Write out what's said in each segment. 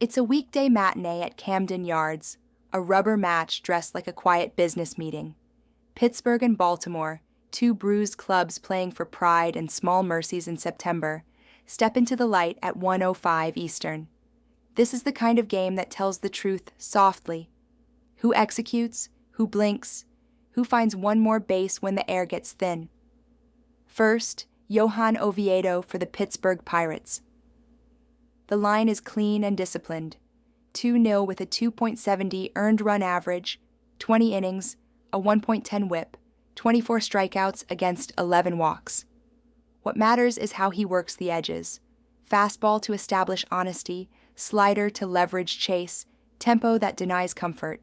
It's a weekday matinee at Camden Yards, a rubber match dressed like a quiet business meeting. Pittsburgh and Baltimore, two bruised clubs playing for pride and small mercies in September, step into the light at 1:05 Eastern. This is the kind of game that tells the truth softly. Who executes, who blinks, who finds one more base when the air gets thin. First, Johan Oviedo for the Pittsburgh Pirates. The line is clean and disciplined. 2-0 with a 2.70 earned run average, 20 innings, a 1.10 whip, 24 strikeouts against 11 walks. What matters is how he works the edges. Fastball to establish honesty, slider to leverage chase, tempo that denies comfort.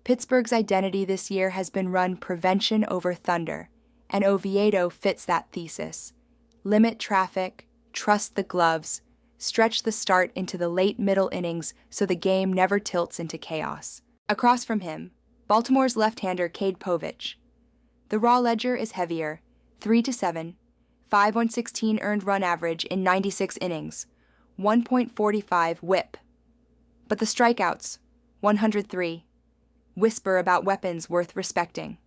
Pittsburgh's identity this year has been run prevention over thunder, and Oviedo fits that thesis. Limit traffic, trust the gloves, stretch the start into the late middle innings so the game never tilts into chaos. Across from him, Baltimore's left-hander Cade Povich. The raw ledger is heavier, 3-7, 5/16 earned run average in 96 innings, 1.45 whip. But the strikeouts, 103, whisper about weapons worth respecting.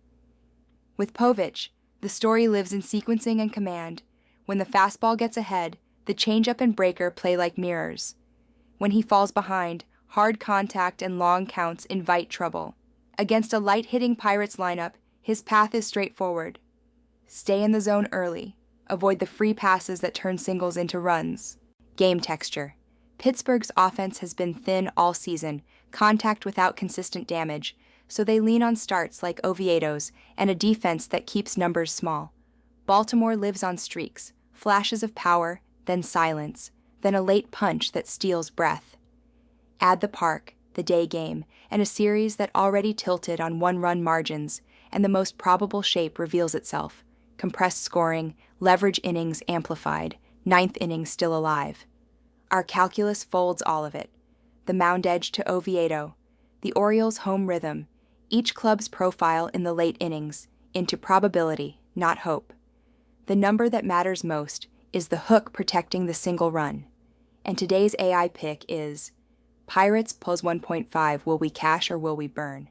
With Povich, the story lives in sequencing and command. When the fastball gets ahead, the changeup and breaker play like mirrors. When he falls behind, hard contact and long counts invite trouble. Against a light-hitting Pirates lineup, his path is straightforward. Stay in the zone early. Avoid the free passes that turn singles into runs. Game texture. Pittsburgh's offense has been thin all season, contact without consistent damage, so they lean on starts like Oviedo's and a defense that keeps numbers small. Baltimore lives on streaks, flashes of power, then silence, then a late punch that steals breath. Add the park, the day game, and a series that already tilted on one-run margins, and the most probable shape reveals itself. Compressed scoring, leverage innings amplified, ninth inning still alive. Our calculus folds all of it. The mound edge to Oviedo, the Orioles' home rhythm, each club's profile in the late innings, into probability, not hope. The number that matters most is the hook protecting the single run. And today's AI pick is Pirates plus 1.5, will we cash or will we burn?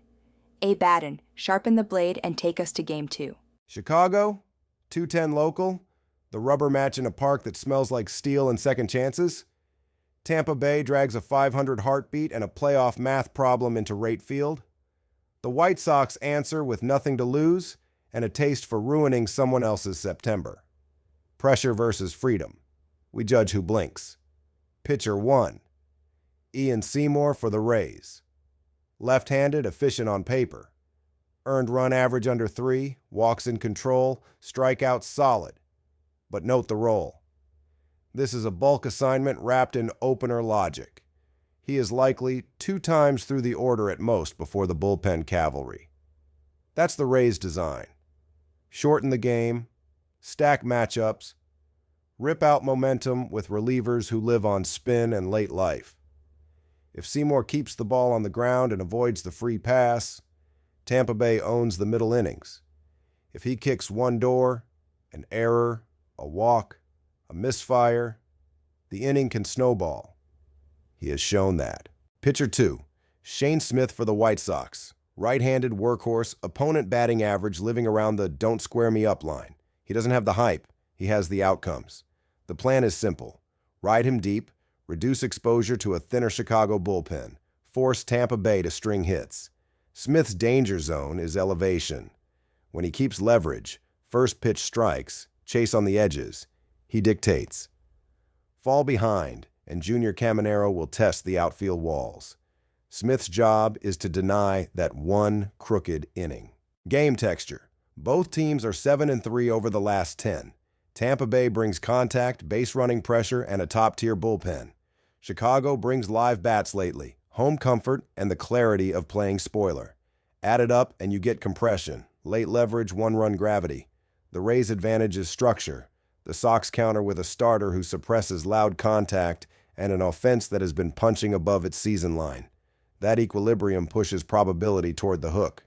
A. Baden, sharpen the blade and take us to Game 2. Chicago, 210 local, the rubber match in a park that smells like steel and second chances. Tampa Bay drags a 500 heartbeat and a playoff math problem into right field. The White Sox answer with nothing to lose and a taste for ruining someone else's September. Pressure versus freedom. We judge who blinks. Pitcher 1. Ian Seymour for the Rays. Left-handed, efficient on paper. Earned run average under 3, walks in control, strikeouts solid. But note the role. This is a bulk assignment wrapped in opener logic. He is likely 2 times through the order at most before the bullpen cavalry. That's the Rays' design. Shorten the game, stack matchups, rip out momentum with relievers who live on spin and late life. If Seymour keeps the ball on the ground and avoids the free pass, Tampa Bay owns the middle innings. If he kicks one door, an error, a walk, a misfire, the inning can snowball. He has shown that. Pitcher 2, Shane Smith for the White Sox. Right-handed workhorse, opponent batting average living around the don't square me up line. He doesn't have the hype, he has the outcomes. The plan is simple. Ride him deep, reduce exposure to a thinner Chicago bullpen, force Tampa Bay to string hits. Smith's danger zone is elevation. When he keeps leverage, first pitch strikes, chase on the edges, he dictates. Fall behind, and Junior Caminero will test the outfield walls. Smith's job is to deny that one crooked inning. Game texture. Both teams are 7-3 over the last 10. Tampa Bay brings contact, base running pressure, and a top-tier bullpen. Chicago brings live bats lately, home comfort, and the clarity of playing spoiler. Add it up and you get compression, late leverage, one-run gravity. The Rays' advantage is structure. The Sox counter with a starter who suppresses loud contact and an offense that has been punching above its season line. That equilibrium pushes probability toward the hook.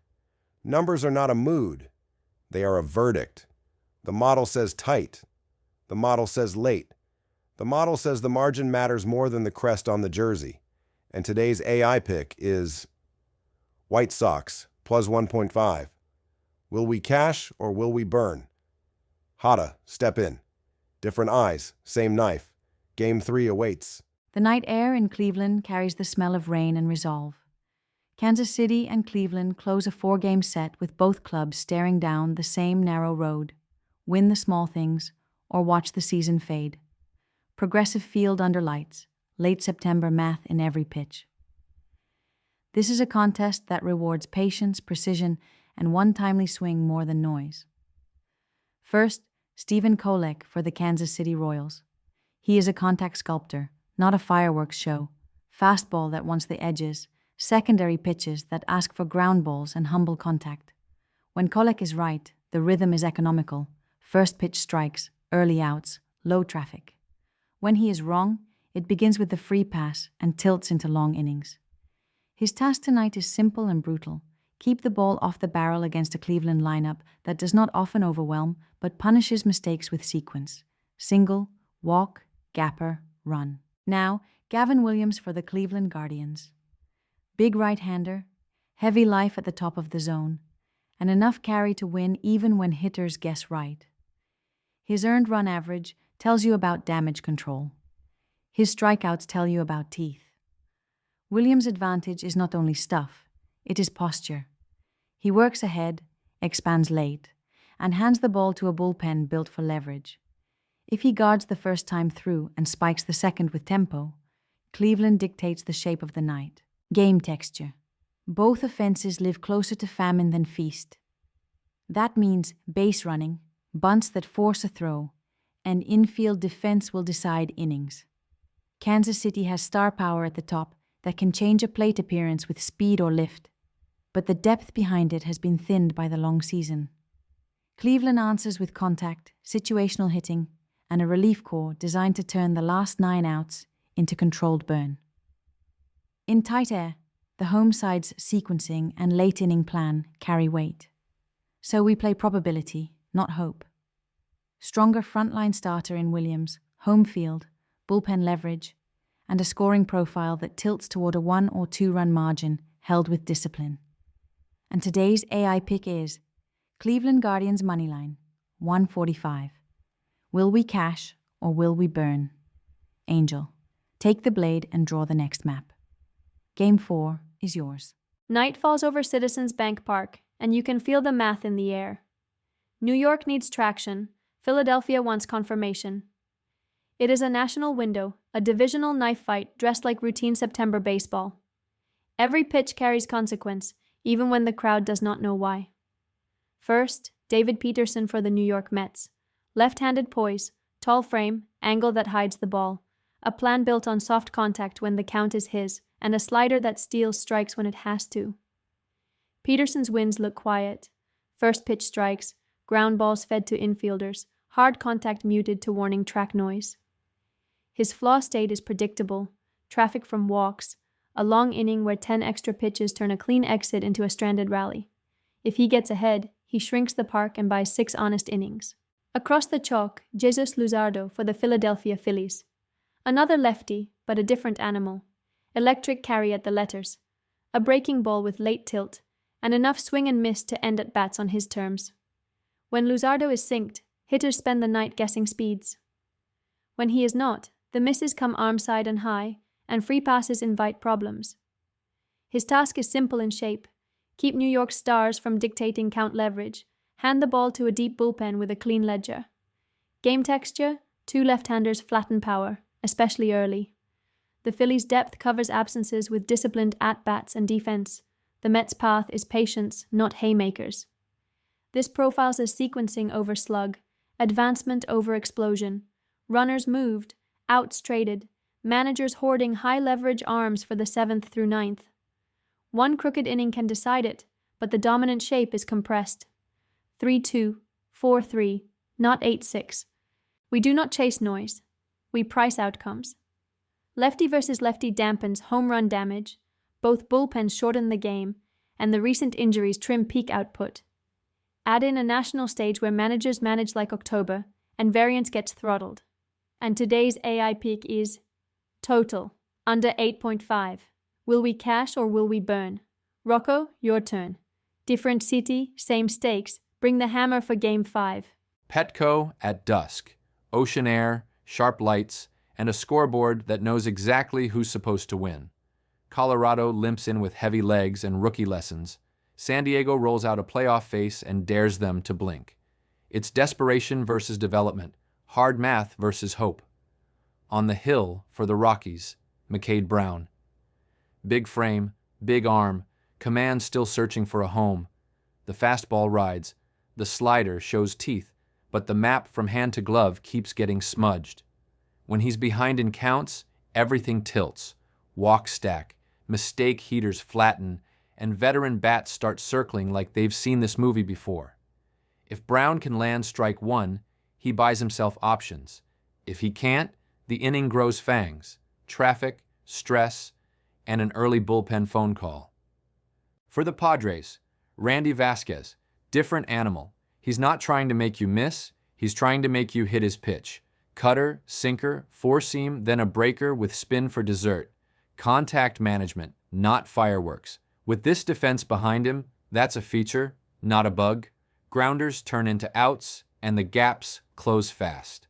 Numbers are not a mood. They are a verdict. The model says tight. The model says late. The The model says the margin matters more than the crest on the jersey, and today's AI pick is White Sox, plus 1.5. Will we cash or will we burn? Hada, step in. Different eyes, same knife. Game 3 awaits. The night air in Cleveland carries the smell of rain and resolve. Kansas City and Cleveland close a 4-game set with both clubs staring down the same narrow road. Win the small things or watch the season fade. Progressive field under lights, late September math in every pitch. This is a contest that rewards patience, precision, and one timely swing more than noise. First, Stephen Kolek for the Kansas City Royals. He is a contact sculptor, not a fireworks show. Fastball that wants the edges, secondary pitches that ask for ground balls and humble contact. When Kolek is right, the rhythm is economical. First pitch strikes, early outs, low traffic. When he is wrong, it begins with the free pass and tilts into long innings. His task tonight is simple and brutal. Keep the ball off the barrel against a Cleveland lineup that does not often overwhelm, but punishes mistakes with sequence. Single, walk, gapper, run. Now, Gavin Williams for the Cleveland Guardians. Big right-hander, heavy life at the top of the zone, and enough carry to win even when hitters guess right. His earned run average tells you about damage control. His strikeouts tell you about teeth. Williams' advantage is not only stuff, it is posture. He works ahead, expands late, and hands the ball to a bullpen built for leverage. If he guards the first time through and spikes the second with tempo, Cleveland dictates the shape of the night. Game texture. Both offenses live closer to famine than feast. That means base running, bunts that force a throw, and infield defense will decide innings. Kansas City has star power at the top that can change a plate appearance with speed or lift, but the depth behind it has been thinned by the long season. Cleveland answers with contact, situational hitting, and a relief corps designed to turn the last 9 outs into controlled burn. In tight air, the home side's sequencing and late inning plan carry weight. So we play probability, not hope. Stronger frontline starter in Williams, home field, bullpen leverage, and a scoring profile that tilts toward a 1 or 2 run margin held with discipline. And today's AI pick is Cleveland Guardians moneyline, 145. Will we cash or will we burn? Angel, take the blade and draw the next map. Game 4 is yours. Night falls over Citizens Bank Park, and you can feel the math in the air. New York needs traction. Philadelphia wants confirmation. It is a national window, a divisional knife fight dressed like routine September baseball. Every pitch carries consequence, even when the crowd does not know why. First, David Peterson for the New York Mets. Left-handed poise, tall frame, angle that hides the ball. A plan built on soft contact when the count is his, and a slider that steals strikes when it has to. Peterson's wins look quiet. First pitch strikes, ground balls fed to infielders, hard contact muted to warning track noise. His flaw state is predictable, traffic from walks, a long inning where 10 extra pitches turn a clean exit into a stranded rally. If he gets ahead, he shrinks the park and buys 6 honest innings. Across the chalk, Jesus Luzardo for the Philadelphia Phillies. Another lefty, but a different animal. Electric carry at the letters. A breaking ball with late tilt, and enough swing and miss to end at bats on his terms. When Luzardo is synced, hitters spend the night guessing speeds. When he is not, the misses come arm side and high, and free passes invite problems. His task is simple in shape. Keep New York's stars from dictating count leverage. Hand the ball to a deep bullpen with a clean ledger. Game texture, 2 left-handers flatten power, especially early. The Phillies' depth covers absences with disciplined at-bats and defense. The Mets' path is patience, not haymakers. This profiles as sequencing over slug, advancement over explosion, runners moved, outs traded, managers hoarding high-leverage arms for the 7th through 9th. One crooked inning can decide it, but the dominant shape is compressed. 3-2, 4-3, not 8-6. We do not chase noise. We price outcomes. Lefty versus lefty dampens home run damage. Both bullpens shorten the game, and the recent injuries trim peak output. Add in a national stage where managers manage like October, and variance gets throttled. And today's AI pick is total, under 8.5. Will we cash or will we burn? Rocco, your turn. Different city, same stakes. Bring the hammer for Game 5. Petco at dusk, ocean air, sharp lights, and a scoreboard that knows exactly who's supposed to win. Colorado limps in with heavy legs and rookie lessons. San Diego rolls out a playoff face and dares them to blink. It's desperation versus development, hard math versus hope. On the hill for the Rockies, McCade Brown. Big frame, big arm, command still searching for a home. The fastball rides, the slider shows teeth, but the map from hand to glove keeps getting smudged. When he's behind in counts, everything tilts. Walk stack, mistake heaters flatten, and veteran bats start circling like they've seen this movie before. If Brown can land strike one, he buys himself options. If he can't, the inning grows fangs, traffic, stress, and an early bullpen phone call. For the Padres, Randy Vasquez, different animal. He's not trying to make you miss, he's trying to make you hit his pitch. Cutter, sinker, four-seam, then a breaker with spin for dessert. Contact management, not fireworks. With this defense behind him, that's a feature, not a bug. Grounders turn into outs, and the gaps close fast.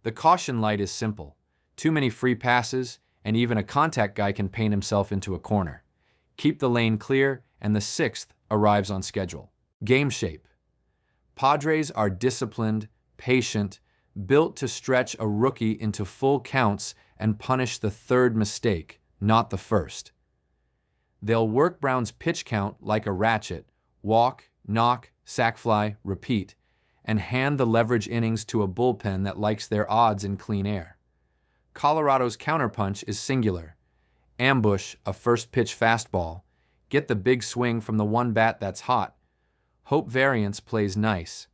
The caution light is simple. Too many free passes, and even a contact guy can paint himself into a corner. Keep the lane clear, and the sixth arrives on schedule. Game shape. Padres are disciplined, patient, built to stretch a rookie into full counts and punish the third mistake, not the first. They'll work Brown's pitch count like a ratchet, walk, knock, sac fly, repeat, and hand the leverage innings to a bullpen that likes their odds in clean air. Colorado's counterpunch is singular. Ambush a first pitch fastball, get the big swing from the one bat that's hot. Hope variance plays nice.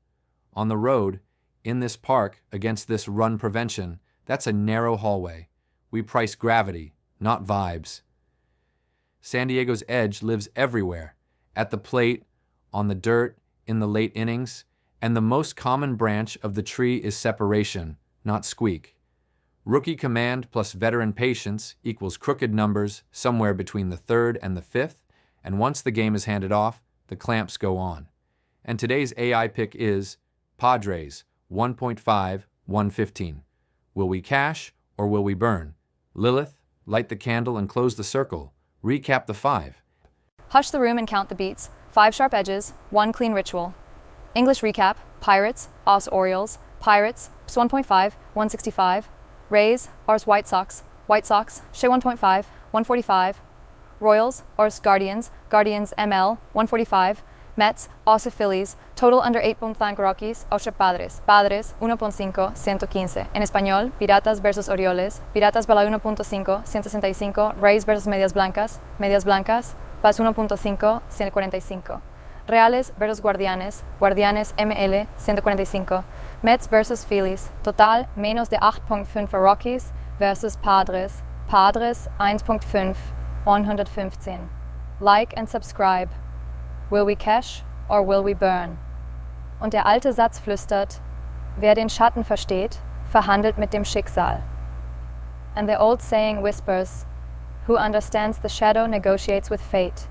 On the road, in this park, against this run prevention, that's a narrow hallway. We price gravity, not vibes. San Diego's edge lives everywhere, at the plate, on the dirt, in the late innings, and the most common branch of the tree is separation, not squeak. Rookie command plus veteran patience equals crooked numbers somewhere between the third and the fifth, and once the game is handed off, the clamps go on. And today's AI pick is Padres, 1.5, 115. Will we cash or will we burn? Lilith, light the candle and close the circle. Recap the 5. Hush the room and count the beats. 5 sharp edges, 1 clean ritual. English recap, Pirates, Os Orioles, Pirates, PS 1.5, 165. Rays, Ors White Sox, Shea 1.5, 145. Royals, Ors Guardians, ML, 145. Mets, Os Phillies, total under 8.5 Rockies, Os Padres, 1.5, 115. En español, Piratas versus Orioles, Piratas para 1.5, 165, Rays versus Medias Blancas, PAS 1.5, 145. Reales versus Guardianes, ML, 145. Mets versus Phillies, total menos de 8.5 Rockies versus Padres, 1.5, 115. Like and subscribe. Will we cash or will we burn? Und der alte Satz flüstert, wer den Schatten versteht, verhandelt mit dem Schicksal. And the old saying whispers, who understands the shadow negotiates with fate.